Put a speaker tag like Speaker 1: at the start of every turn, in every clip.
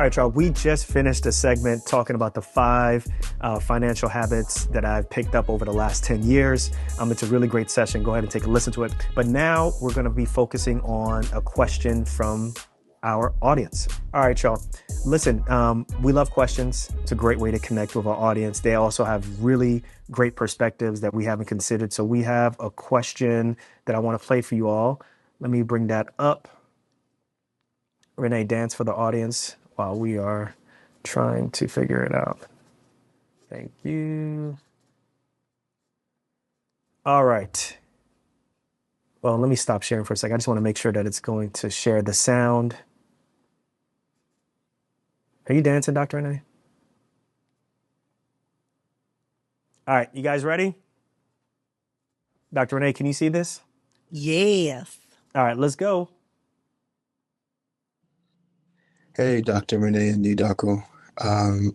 Speaker 1: All right, y'all. We just finished a segment talking about the 5 financial habits that I've picked up over the last 10 years. It's a really great session. Go ahead and take a listen to it. But now we're going to be focusing on a question from our audience. All right, y'all. Listen, we love questions. It's a great way to connect with our audience. They also have really great perspectives that we haven't considered. So we have a question that I want to play for you all. Let me bring that up. Renee, dance for the audience while we are trying to figure it out. Thank you. All right. Well, let me stop sharing for a second. I just want to make sure that it's going to share the sound. Are you dancing, Dr. Renee? All right, you guys ready? Dr. Renee, can you see this?
Speaker 2: Yes.
Speaker 1: All right, let's go.
Speaker 3: Hey, Dr. Renee and Dako.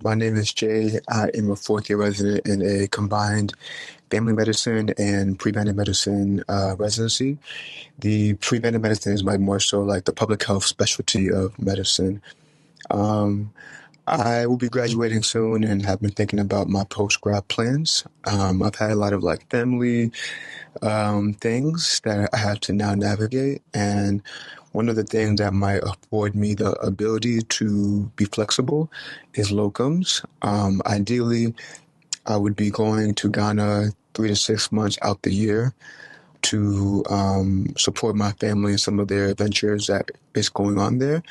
Speaker 3: My name is Jay. I am a fourth-year resident in a combined family medicine and preventive medicine residency. The preventive medicine is more so like the public health specialty of medicine. I will be graduating soon and have been thinking about my post-grad plans. I've had a lot of family things that I have to now navigate, and one of the things that might afford me the ability to be flexible is locums. Ideally, I would be going to Ghana 3 to 6 months out the year to support my family and some of their adventures that is going on there.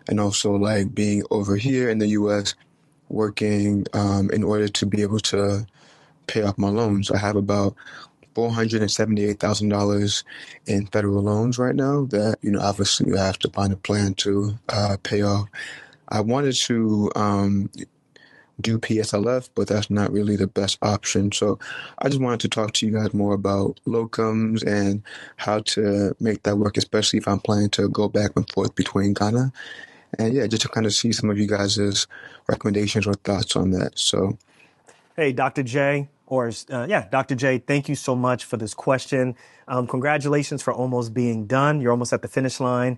Speaker 3: And also being over here in the U.S., working in order to be able to pay off my loans. I have about $478,000 in federal loans right now that, obviously you have to find a plan to pay off. I wanted to do PSLF, but that's not really the best option. So I just wanted to talk to you guys more about locums and how to make that work, especially if I'm planning to go back and forth between Ghana. And yeah, just to kind of see some of you guys' recommendations or thoughts on that. So,
Speaker 1: hey, Dr. J, Dr. J, thank you so much for this question. Congratulations for almost being done. You're almost at the finish line.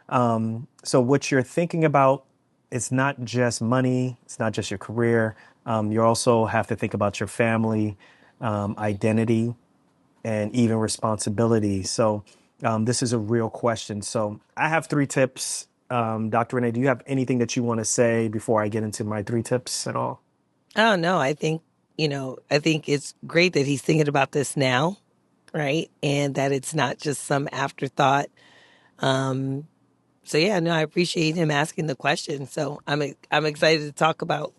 Speaker 1: So what you're thinking about, it's not just money. It's not just your career. You also have to think about your family, identity, and even responsibility. So this is a real question. So I have 3 tips. Dr. Renee, do you have anything that you want to say before I get into my 3 tips at all?
Speaker 2: Oh, no, I think it's great that he's thinking about this now, right? And that it's not just some afterthought. So yeah, no, I appreciate him asking the question. So I'm excited to talk about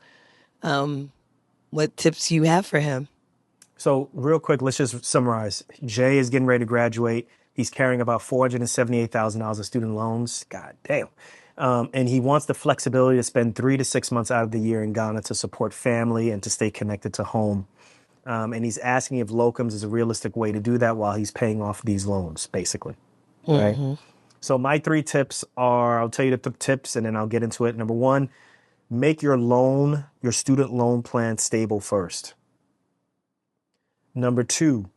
Speaker 2: what tips you have for him.
Speaker 1: So real quick, let's just summarize. Jay is getting ready to graduate. He's carrying about $478,000 of student loans. God damn. And he wants the flexibility to spend 3 to 6 months out of the year in Ghana to support family and to stay connected to home. And he's asking if locums is a realistic way to do that while he's paying off these loans, basically. Right?
Speaker 2: Mm-hmm.
Speaker 1: So my 3 tips are, I'll tell you the tips and then I'll get into it. Number 1, make your student loan plan stable first. Number 2,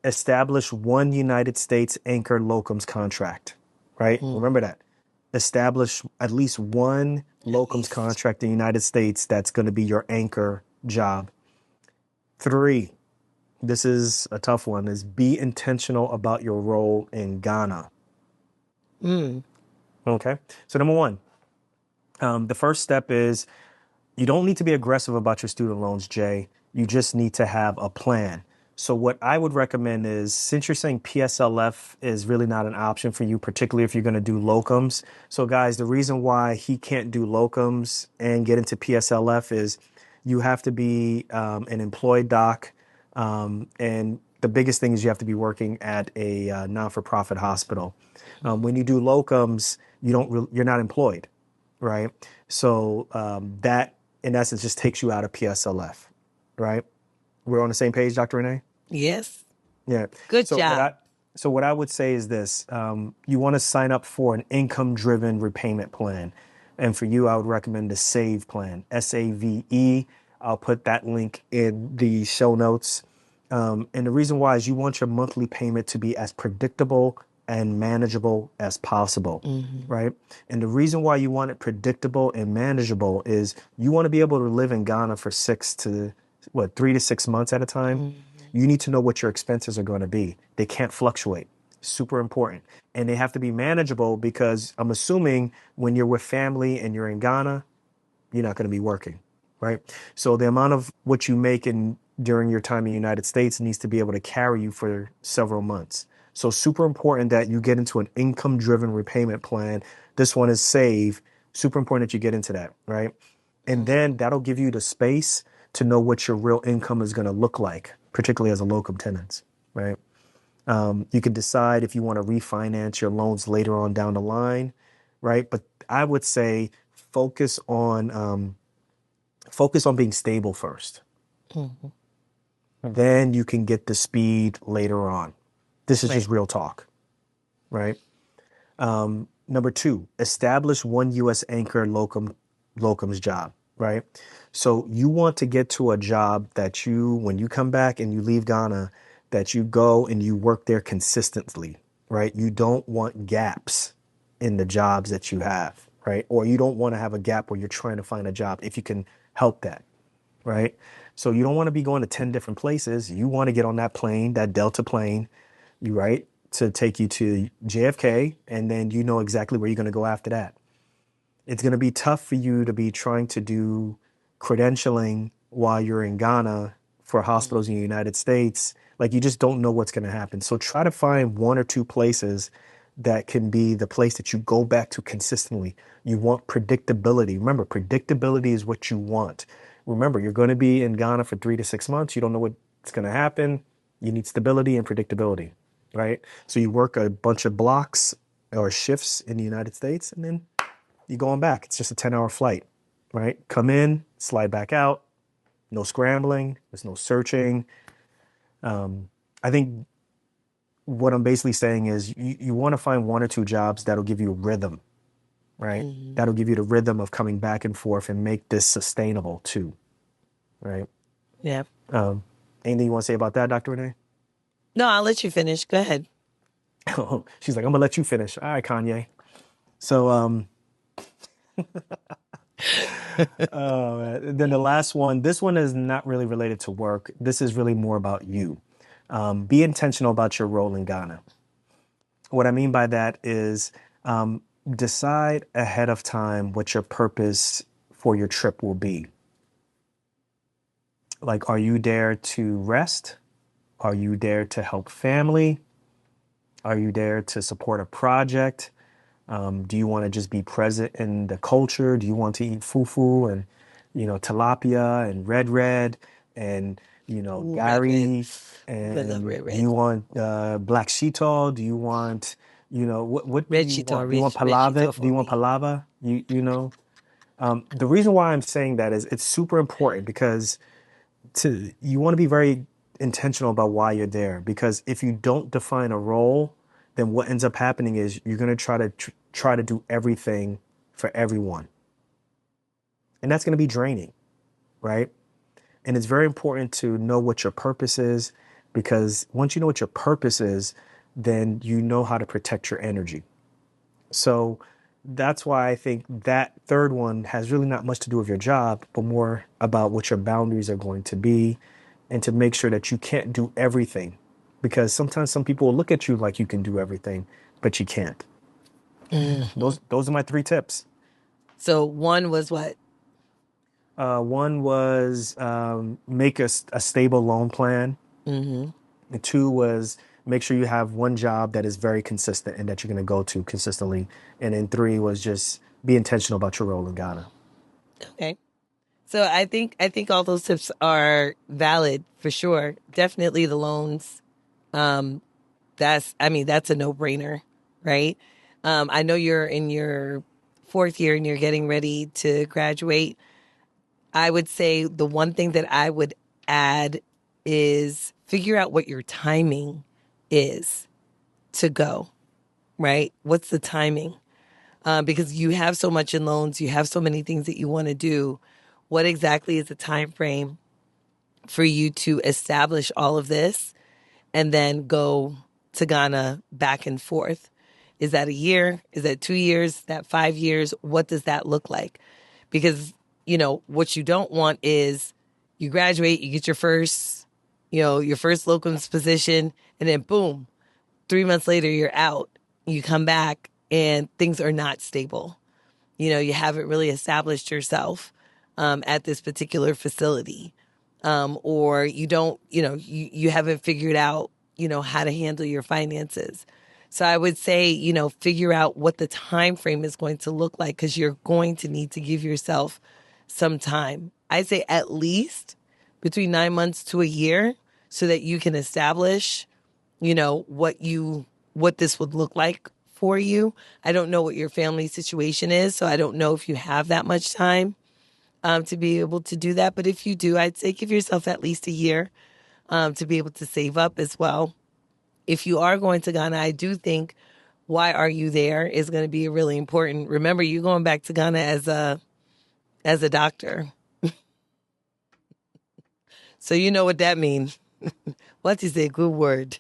Speaker 1: establish one United States anchor locums contract, right? Remember that. Establish at least one locums contract in the United States that's going to be your anchor job. 3, this is a tough one, is be intentional about your role in Ghana. Okay. So number 1, the first step is you don't need to be aggressive about your student loans, Jay. You just need to have a plan. So what I would recommend is, since you're saying PSLF is really not an option for you, particularly if you're going to do locums. So guys, the reason why he can't do locums and get into PSLF is you have to be an employed doc. And the biggest thing is you have to be working at a non-for-profit hospital. When you do locums, you're not employed, right? So that, in essence, just takes you out of PSLF, right? We're on the same page, Dr. Renee?
Speaker 2: Yes.
Speaker 1: Yeah.
Speaker 2: Good job.
Speaker 1: What I would say is this. You want to sign up for an income-driven repayment plan. And for you, I would recommend the SAVE plan, SAVE. I'll put that link in the show notes. And the reason why is you want your monthly payment to be as predictable and manageable as possible, right? And the reason why you want it predictable and manageable is you want to be able to live in Ghana for 3 to 6 months at a time. You need to know what your expenses are going to be. They can't fluctuate. Super important. And they have to be manageable because I'm assuming when you're with family and you're in Ghana, you're not going to be working, right? So the amount of what you make during your time in the United States needs to be able to carry you for several months. So super important that you get into an income-driven repayment plan. This one is save. Super important that you get into that, right? And then that'll give you the space to know what your real income is going to look like, particularly as a locum tenens, right? You can decide if you want to refinance your loans later on down the line, right? But I would say focus on being stable first. Then you can get the speed later on. This is just
Speaker 2: Right.
Speaker 1: real talk, right? Number two, establish one U.S. anchor locums job, right? So you want to get to a job that when you come back and you leave Ghana, that you go and you work there consistently, right? You don't want gaps in the jobs that you have, right? Or you don't want to have a gap where you're trying to find a job if you can help that, right? So you don't want to be going to 10 different places. You want to get on that plane, that Delta plane, right, to take you to JFK, and then you know exactly where you're going to go after that. It's going to be tough for you to be trying to do credentialing while you're in Ghana for hospitals in the United States. Like you just don't know what's going to happen. So try to find one or two places that can be the place that you go back to consistently. You want predictability. Remember, predictability is what you want. Remember, you're going to be in Ghana for 3 to 6 months. You don't know what's going to happen. You need stability and predictability, right? So you work a bunch of blocks or shifts in the United States, and then you're going back. It's just a 10-hour flight, right? Come in, slide back out. No scrambling. There's no searching. I think what I'm basically saying is you want to find one or two jobs that'll give you a rhythm, right? That'll give you the rhythm of coming back and forth and make this sustainable too, right?
Speaker 2: Yeah.
Speaker 1: Anything you want to say about that, Dr. Renee?
Speaker 2: No, I'll let you finish. Go ahead.
Speaker 1: She's like, I'm gonna let you finish. All right, Kanye. So then the last one, this one is not really related to work. This is really more about you. Be intentional about your role in Ghana. What I mean by that is decide ahead of time what your purpose for your trip will be. Like, are you there to rest? Are you there to help family? Are you there to support a project? Do you want to just be present in the culture? Do you want to eat fufu and, tilapia and red and,
Speaker 2: Ooh, red.
Speaker 1: gari?
Speaker 2: I love
Speaker 1: And do
Speaker 2: red.
Speaker 1: you want black shito? Do you want, what do
Speaker 2: Red
Speaker 1: you
Speaker 2: cheeto,
Speaker 1: want? Do you want
Speaker 2: red cheeto
Speaker 1: palava? Do
Speaker 2: for
Speaker 1: you want
Speaker 2: me.
Speaker 1: palava? The reason why I'm saying that is it's super important because you want to be very intentional about why you're there, because if you don't define a role, then what ends up happening is you're going to try to do everything for everyone, and that's going to be draining, right? And it's very important to know what your purpose is, because once you know what your purpose is, then you know how to protect your energy. So that's why I think that third one has really not much to do with your job, but more about what your boundaries are going to be, and to make sure that you can't do everything. Because sometimes some people will look at you like you can do everything, but you can't. Those are my three tips.
Speaker 2: So one was what?
Speaker 1: One was make a stable loan plan.
Speaker 2: Mm-hmm.
Speaker 1: And two was make sure you have one job that is very consistent and that you're going to go to consistently. And then three was just be intentional about your role in Ghana.
Speaker 2: Okay. So I think all those tips are valid for sure. Definitely the loans. That's a no-brainer, right? I know you're in your fourth year and you're getting ready to graduate. I would say the one thing that I would add is figure out what your timing is to go, right? What's the timing? Because you have so much in loans, you have so many things that you want to do. What exactly is the time frame for you to establish all of this and then go to Ghana back and forth? Is that a year? Is that 2 years? Is that 5 years? What does that look like? Because, what you don't want is you graduate, you get your first, your first locums position, and then boom, 3 months later, you're out. You come back and things are not stable. You haven't really established yourself at this particular facility. Or you don't, you haven't figured out, how to handle your finances. So I would say, figure out what the time frame is going to look like, because you're going to need to give yourself some time. I'd say at least between 9 months to a year, so that you can establish, what this would look like for you. I don't know what your family situation is, so I don't know if you have that much time to be able to do that. But if you do, I'd say give yourself at least a year to be able to save up as well. If you are going to Ghana, I do think why are you there is going to be really important. Remember, you're going back to Ghana as a doctor. So you know what that means. What is a good word?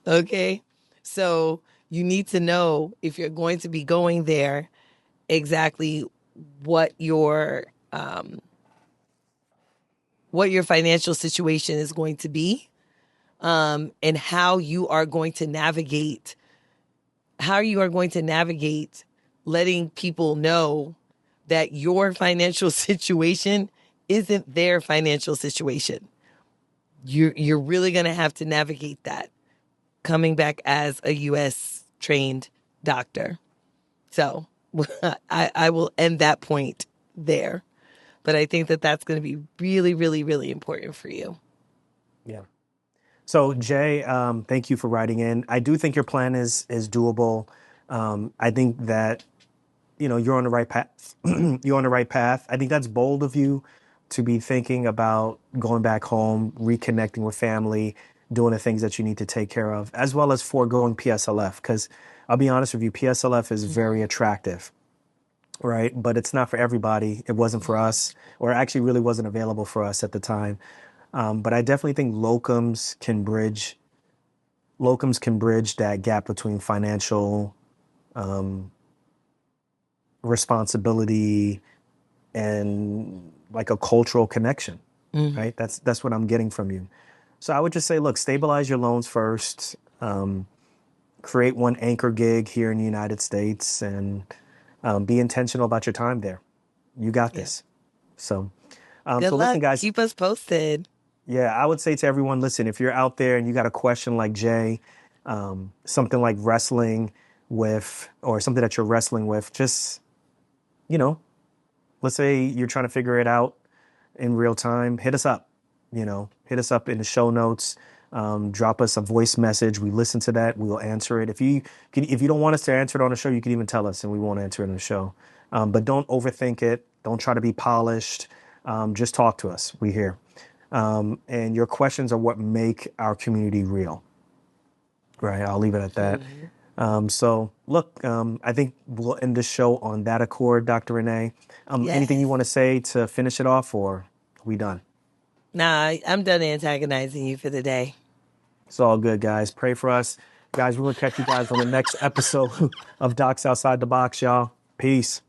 Speaker 2: Okay. So you need to know, if you're going to be going there, exactly what your financial situation is going to be, and how you are going to navigate letting people know that your financial situation isn't their financial situation. You're really going to have to navigate that coming back as a U.S. trained doctor. So I will end that point there. But I think that that's going to be really, really, really important for you.
Speaker 1: Yeah. So Jay, thank you for writing in. I do think your plan is doable. I think that, you're on the right path. You're on the right path. I think that's bold of you to be thinking about going back home, reconnecting with family, doing the things that you need to take care of, as well as foregoing PSLF. Because I'll be honest with you, PSLF is very attractive, right? But it's not for everybody. It wasn't for us, or actually really wasn't available for us at the time. But I definitely think locums can bridge that gap between financial responsibility and like a cultural connection, right? That's what I'm getting from you. So I would just say, look, stabilize your loans first. Create one anchor gig here in the United States, and be intentional about your time there. You got this. So,
Speaker 2: Good
Speaker 1: so
Speaker 2: luck.
Speaker 1: listen, guys.
Speaker 2: Keep us posted.
Speaker 1: Yeah, I would say to everyone, listen, if you're out there and you got a question like Jay, something like wrestling with, or something that you're wrestling with, just, let's say you're trying to figure it out in real time, hit us up, hit us up in the show notes, drop us a voice message. We listen to that. We will answer it. If you don't want us to answer it on the show, you can even tell us and we won't answer it on the show. But don't overthink it. Don't try to be polished. Just talk to us. We're here. And your questions are what make our community real. Right. I'll leave it at that. So look, I think we'll end the show on that accord, Dr. Renee. Anything you want to say to finish it off, or are we done?
Speaker 2: Nah, I'm done antagonizing you for the day.
Speaker 1: It's all good, guys. Pray for us. Guys, we're going to catch you guys on the next episode of Docs Outside the Box, y'all. Peace.